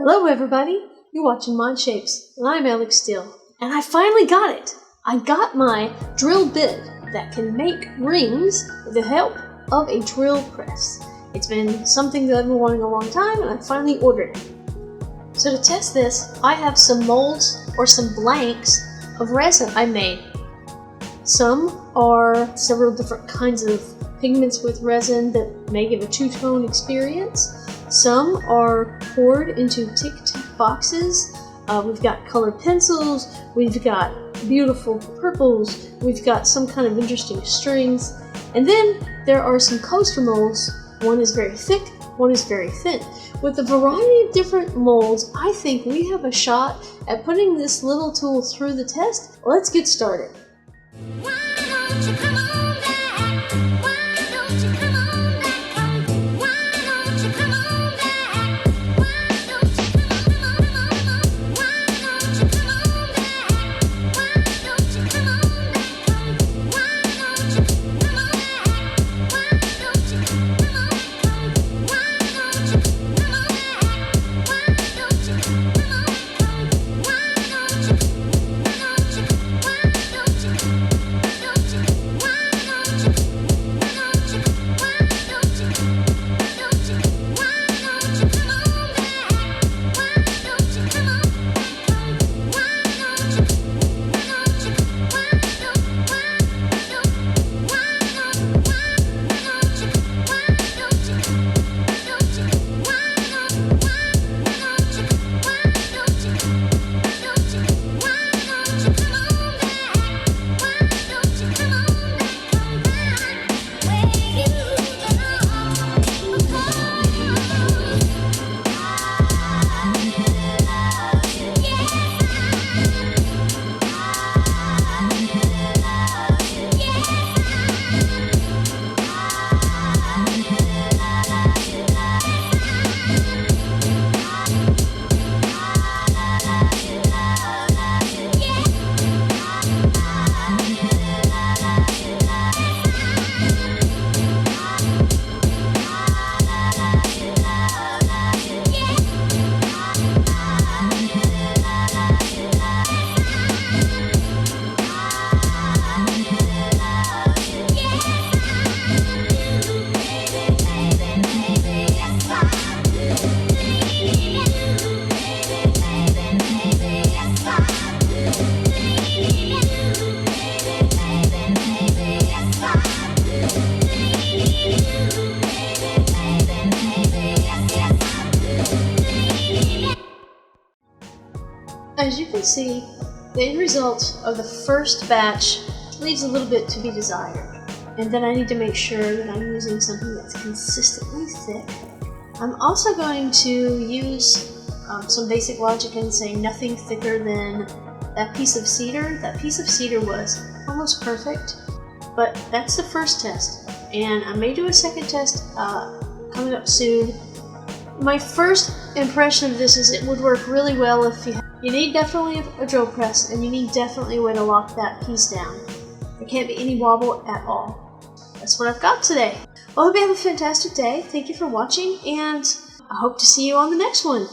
Hello everybody, you're watching ModShapes, and I'm Alex Steele. And I finally got it! I got my drill bit that can make rings with the help of a drill press. It's been something that I've been wanting a long time, and I finally ordered it. So to test this, I have some molds or some blanks of resin I made. Some are several different kinds of pigments with resin that may give a two-tone experience. Some are poured into tic-tac boxes. We've got colored pencils, we've got beautiful purples, we've got some kind of interesting strings, and then there are some coaster molds. One is very thick, one is very thin. With a variety of different molds, I think we have a shot at putting this little tool through the test. Let's get started. As you can see, the end result of the first batch leaves a little bit to be desired. And then I need to make sure that I'm using something that's consistently thick. I'm also going to use some basic logic and say nothing thicker than that piece of cedar. That piece of cedar was almost perfect, but that's the first test. And I may do a second test coming up soon. My first impression of this is it would work really well if you need definitely a drill press, and you need definitely a way to lock that piece down. There can't be any wobble at all. That's what I've got today. Well, I hope you have a fantastic day. Thank you for watching, and I hope to see you on the next one.